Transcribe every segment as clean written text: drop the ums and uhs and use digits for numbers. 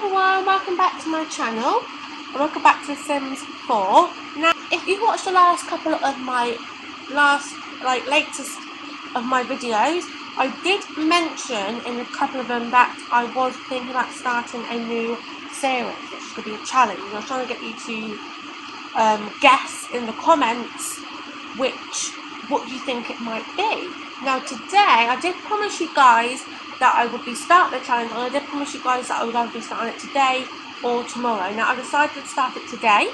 everyone, welcome back to my channel, and welcome back to Sims 4. Now, if you watched the last couple of my latest of my videos, I did mention in a couple of them that I was thinking about starting a new series, which is going to be a challenge. I was trying to get you to guess in the comments what you think it might be. Now today, I did promise you guys that I would be starting the challenge, and I did promise you guys that I would either be starting it today or tomorrow. Now I decided to start it today,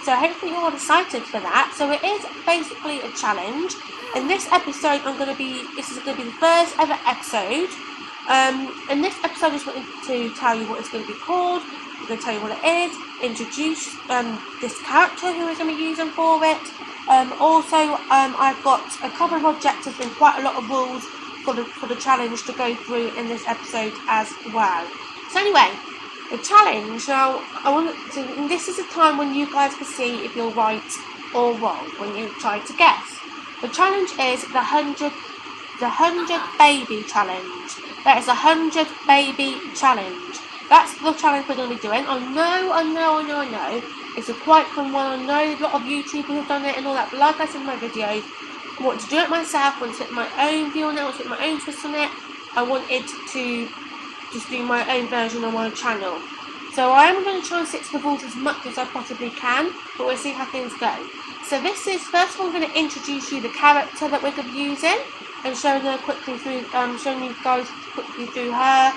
so hopefully you're all excited for that. So it is basically a challenge. In this episode, this is going to be the first ever episode. In this episode, I just wanted to tell you what it's going to be called. I'm going to tell you what it is, introduce this character who we're going to be using for it. I've got a couple of objectives and quite a lot of rules for the challenge to go through in this episode as well. So anyway, the challenge, now this is a time when you guys can see if you're right or wrong when you try to guess. The challenge is the 100 baby challenge. That is a 100 baby challenge. That's the challenge we're going to be doing. I know. It's a quite fun one. I know a lot of YouTubers have done it and all that, but like I said in my videos, I want to do it myself. I want to put my own view on it. I want to put my own twist on it. I wanted to just do my own version on my channel. So I am going to try and stick to the rules as much as I possibly can, but we'll see how things go. So this is, first of all, I'm going to introduce you the character that we're going to be using and showing her quickly through, showing you guys quickly through her.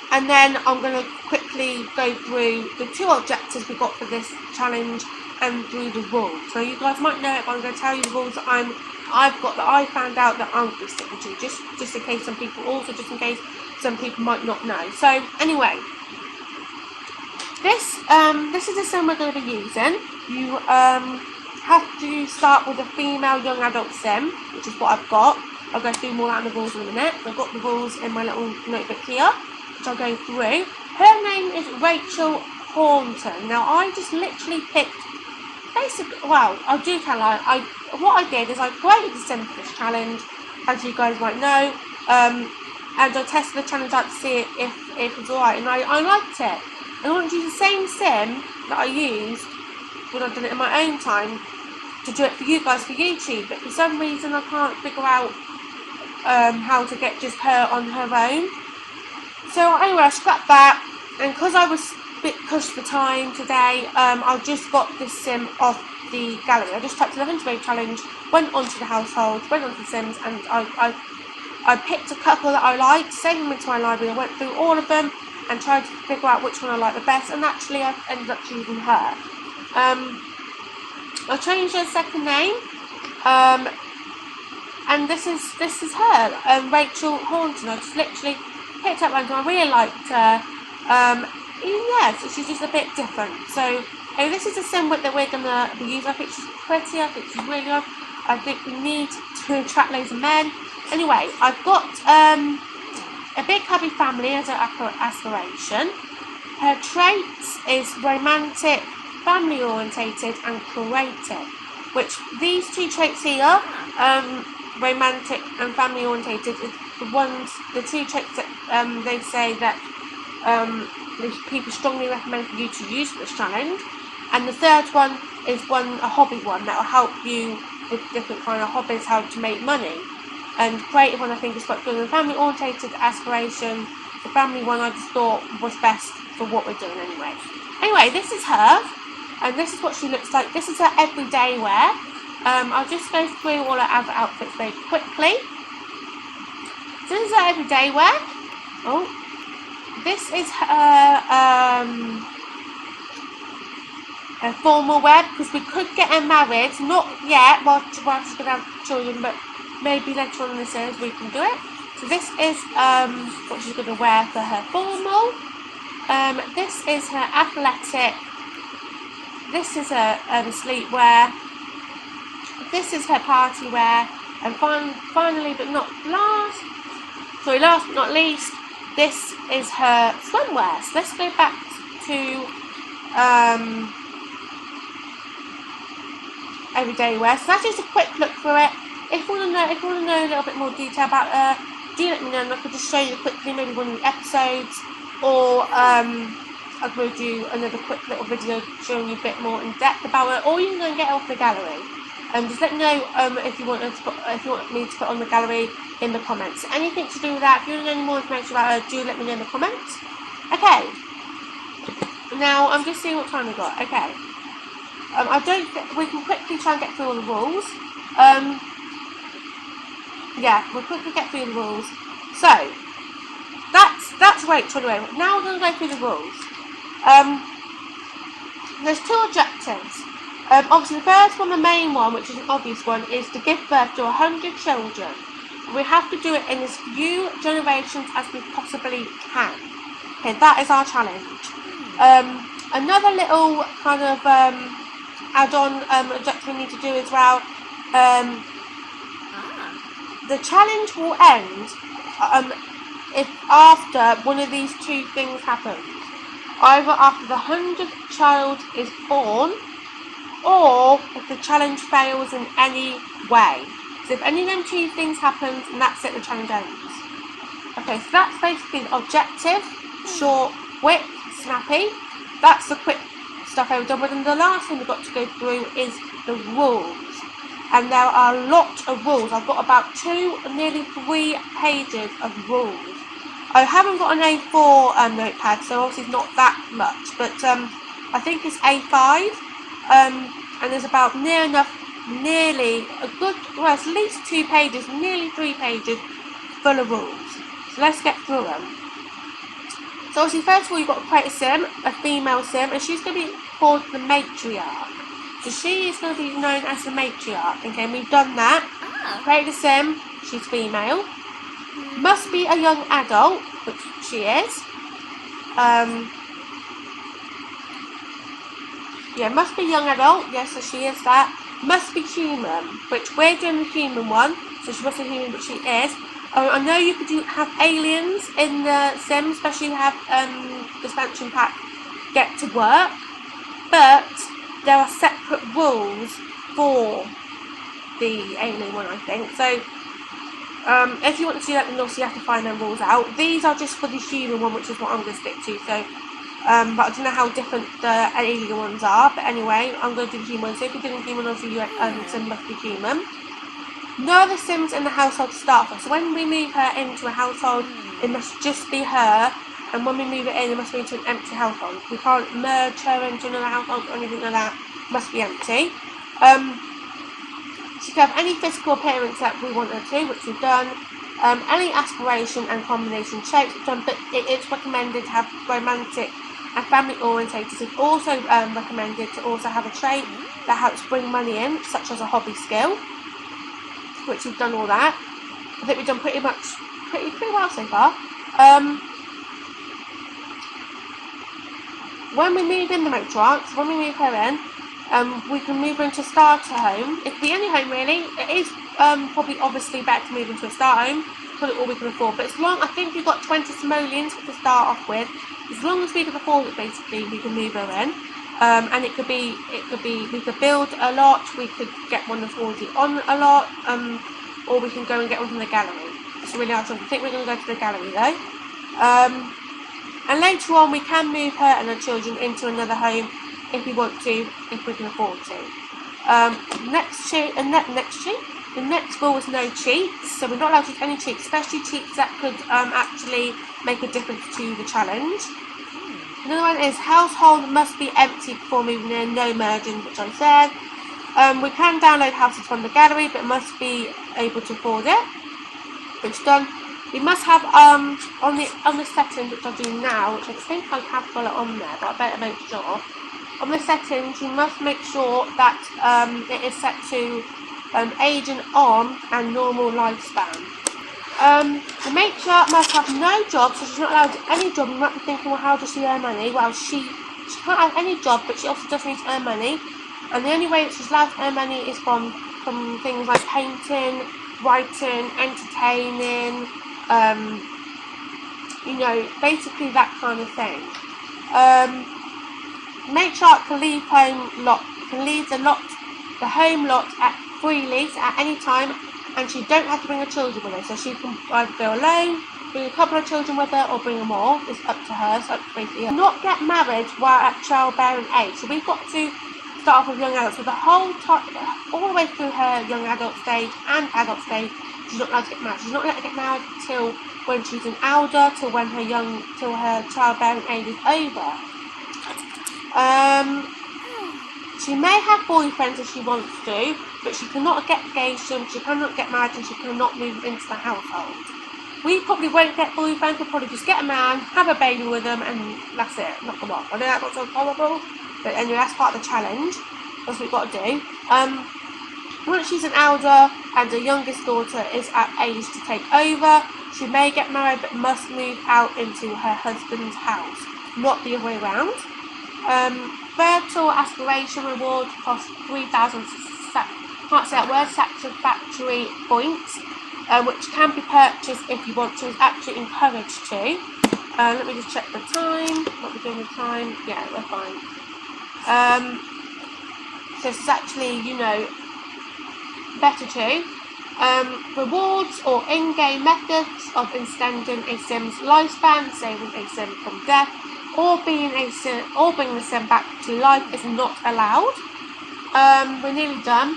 And then I'm going to quickly go through the two objectives we got for this challenge and through the rules. So you guys might know it, but I'm going to tell you the rules that I've got, that I found out that I'm going to be sticking to, just in case some people might not know. So anyway, this is the sim we're going to be using. You have to start with a female young adult sim, which is what I've got. I'll go through more out of the rules in a minute. I've got the rules in my little notebook here, which I'll go through. Her name is Rachel Hornton. Now I just literally picked, I do tell her, what I did is I created the sim for this challenge, as you guys might know, and I tested the challenge out to see if it was alright, and I liked it. And I want to use the same sim that I used when I've done it in my own time to do it for you guys for YouTube, but for some reason I can't figure out how to get just her on her own. So anyway, I scrapped that, and because I was a bit pushed for time today, I just got this sim off the gallery. I just typed in the 100 baby challenge, went onto the household, went onto the sims, and I picked a couple that I liked, saved them into my library. I went through all of them and tried to figure out which one I liked the best, and actually I ended up choosing her. I changed her second name, and this is her, Rachel Hornton. I just literally picked up random. I really liked her. So she's just a bit different. So this is a sim that we're gonna be using. I think she's pretty. I think she's really good. I think we need to attract loads of men. Anyway, I've got a big happy family as an aspiration. Her traits is romantic, family orientated, and creative. Which these two traits here, romantic and family orientated, is the two traits that they say that people strongly recommend for you to use for this challenge. And the third one is a hobby one that will help you with different kind of hobbies, how to make money. And creative one I think is quite good. And the family orientated aspiration, the family one I just thought was best for what we're doing anyway. Anyway, this is her, and this is what she looks like. This is her everyday wear. I'll just go through all her other outfits very quickly. So this is her everyday wear. Oh, this is her formal wear, because we could get her married, not yet while she's going to have children, but maybe later on in the series we can do it. So this is what she's going to wear for her formal. This is her athletic. This is her sleepwear. This is her party wear. And finally, but not last but not least, this is her swimwear. So let's go back to everyday wear. So that's just a quick look through it. If you want to know a little bit more detail about her, do let me know, and I could just show you quickly maybe one of the episodes, or I could do another quick little video showing you a bit more in depth about it, or you can go and get it off the gallery. Just let me know if you want me to put on the gallery in the comments. Anything to do with that, if you want to know any more information about it, do let me know in the comments. Okay. Now I'm just seeing what time we got. Okay. We can quickly try and get through all the rules. Yeah, we'll quickly get through the rules. So that's Rachel anyway. Now we're going to go through the rules. There's 2 objectives. Obviously the first one, the main one, which is an obvious one, is to give birth to 100 children. We have to do it in as few generations as we possibly can. Okay, that is our challenge. Another little kind of add-on objective we need to do as well. The challenge will end if after one of these 2 things happens. Either after the 100th child is born, or if the challenge fails in any way. So if any of them 2 things happens, and that's it, the challenge ends. Okay, so that's basically the objective. Short, quick, snappy. That's the quick stuff I've done with. And the last thing we've got to go through is the rules. And there are a lot of rules. I've got about 2, nearly 3 pages of rules. I haven't got an A4 notepad, so obviously it's not that much, but I think it's A5, and there's about nearly a good, well, at least 2 pages, nearly 3 pages full of rules. So let's get through them. So obviously, first of all, you've got to create a sim, a female sim, and she's going to be called the Matriarch. So she is going to be known as the Matriarch. Okay, and we've done that. Create a sim, she's female. Must be a young adult, which she is. Yeah, must be young adult. Yes, so she is that. Must be human, which we're doing the human one. So she must be human, but she is. I know you could have aliens in the sim, especially if you have the expansion pack Get to Work, but there are separate rules for the alien one, I think. So if you want to do that, then obviously you have to find them rules out. These are just for the human one, which is what I'm going to stick to. So, but I don't know how different the alien ones are. But anyway, I'm going to do the human one. So if you're doing human, obviously you sim must be human. No other sims in the household to start with. So when we move her into a household, it must just be her. And when we move it in, it must be into an empty household. We can't merge her into another household or anything like that. It must be empty. She can have any physical appearance that we want her to, which we've done. Any aspiration and combination shapes we've done, but it is recommended to have romantic and family orientated. It's also recommended to also have a trait that helps bring money in, such as a hobby skill, which we've done all that. I think we've done pretty well so far. When we move in the Matriarch, when we move her in, we can move her into a starter home. It's the only home really. It is probably obviously better to move into a starter home, put it all we can afford. But as long, I think we've got 20 simoleons to start off with. As long as we can afford it, basically, we can move her in. And it could be we could build a lot, we could get one that's already on a lot, or we can go and get one from the gallery. It's really hard. I think we're going to go to the gallery though. And later on, we can move her and her children into another home if we want to, if we can afford to. The next rule is no cheats. So we're not allowed to use any cheats, especially cheats that could actually make a difference to the challenge. Another one is household must be empty before moving in, no merging, which I said. We can download houses from the gallery, but must be able to afford it, which done. We must have on the settings, which I'll do now, which I think I have got it on there, but I better make sure. On the settings, you must make sure that it is set to age and on and normal lifespan. The matriarch must have no job, so she's not allowed any job. You might be thinking, well, how does she earn money? Well, she can't have any job, but she also does need to earn money. And the only way that she's allowed to earn money is from things like painting, writing, entertaining, basically that kind of thing. Matriarch can leave the home lot at free lease at any time and she don't have to bring her children with her, so she can either go alone, bring a couple of children with her, or bring them all. It's up to her. It's up to basically her. Not get married while at childbearing age. So we've got to start off with young adults. So the whole time, all the way through her young adult stage and adult stage, she's not allowed to get married. She's not allowed to get married till when she's an elder, till her childbearing age is over. She may have boyfriends if she wants to, but she cannot get engaged to them, she cannot get married, and she cannot move into the household. We probably won't get boyfriends, we'll probably just get a man, have a baby with them, and that's it, knock them off. I know that sounds horrible, but anyway, that's part of the challenge. That's what we've got to do. Once she's an elder and her youngest daughter is at age to take over, she may get married but must move out into her husband's house, not the other way around. Fertile aspiration reward costs 3,000 satisfactory points, which can be purchased if you want to. It's actually encouraged to. Let me just check the time. What we're doing with time? Yeah, we're fine. So it's actually, better to. Rewards or in-game methods of extending a sim's lifespan, saving a sim from death, or bringing the sim back to life is not allowed. We're nearly done.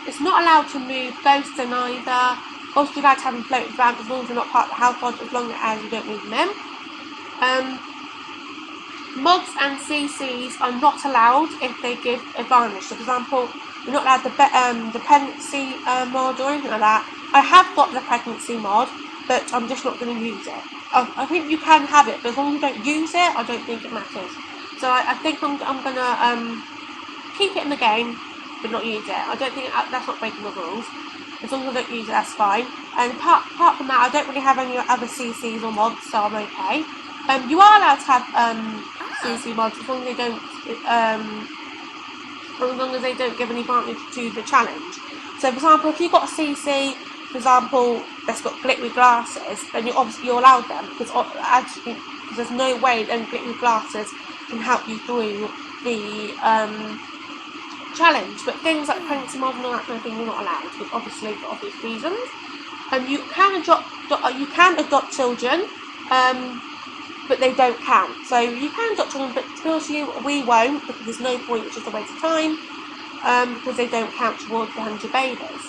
It's not allowed to move ghosts in either. Also, you're allowed to have them floating around as long as they're not part of the household, as long as you don't move them in. Mods and CCs are not allowed if they give advantage. So, for example, you're not allowed the pregnancy mod or anything like that. I have got the pregnancy mod, but I'm just not going to use it. I think you can have it, but as long as you don't use it, I don't think it matters. So I think I'm going to keep it in the game, but not use it. I don't think that's not breaking the rules. As long as I don't use it, that's fine. And apart from that, I don't really have any other CCs or mods, so I'm okay. You are allowed to have CC mods as long as they don't give any advantage to the challenge. So, for example, if you've got a CC, for example, that's got glittery glasses, then you're allowed them, because actually there's no way then glittery glasses can help you through the challenge. But things like pregnancy mod and all that kind of thing, you're not allowed, obviously for obvious reasons. You can adopt children, but they don't count. So you can adopt children, but to be honest with you, we won't, because there's no point, it's just a waste of time, because they don't count towards the 100 babies.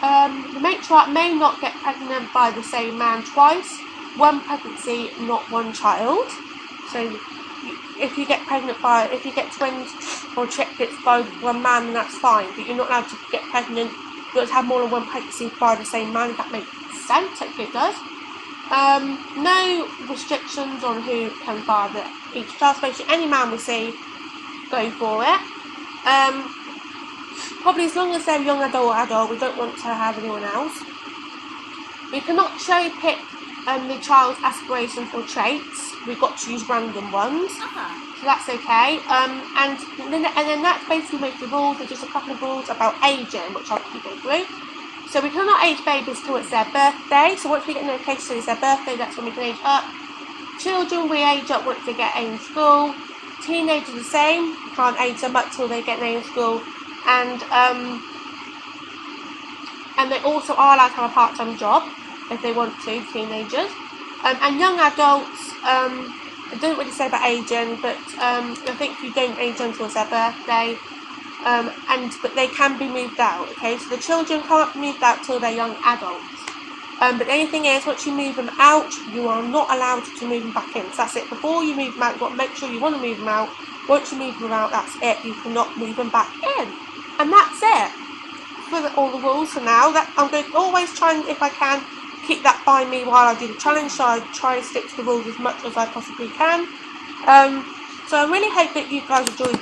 The matriarch may not get pregnant by the same man twice. One pregnancy, not one child. So if you get twins or triplets by one man, then that's fine. But you're not allowed to get pregnant. You have to have more than one pregnancy by the same man. If that makes sense, hopefully it does. No restrictions on who can father each child. Basically, any man we see, go for it. Probably as long as they're young adult, we don't want to have anyone else. We cannot cherry pick the child's aspirations or traits. We've got to use random ones, so that's okay. And then that's basically most of the rules. There's just a couple of rules about aging, which I'll keep going through. So we cannot age babies till it's their birthday. So once we get notification it's their birthday, that's when we can age up. Children, we age up once they get in school. Teenagers the same. We can't age them up till they get in school. And they also are allowed to have a part-time job if they want to, teenagers. And young adults, it doesn't really say about aging, but I think you don't age until it's their birthday. But they can be moved out, okay? So the children can't be moved out till they're young adults. But the only thing is, once you move them out, you are not allowed to move them back in. So that's it. Before you move them out, you've got to make sure you want to move them out. Once you move them out, that's it. You cannot move them back in. And that's it for all the rules for now. I'm going to always try and, if I can, keep that by me while I do the challenge. So I try and stick to the rules as much as I possibly can. So I really hope that you guys enjoyed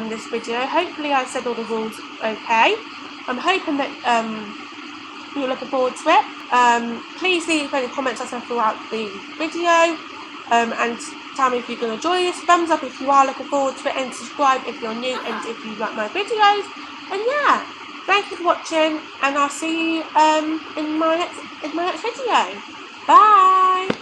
this video. Hopefully I said all the rules okay. I'm hoping that you're looking forward to it. Please leave any comments throughout the video, and tell me if you're going to enjoy this. Thumbs up if you are looking forward to it, and subscribe if you're new and if you like my videos. And yeah, thank you for watching, and I'll see you in my next video. Bye.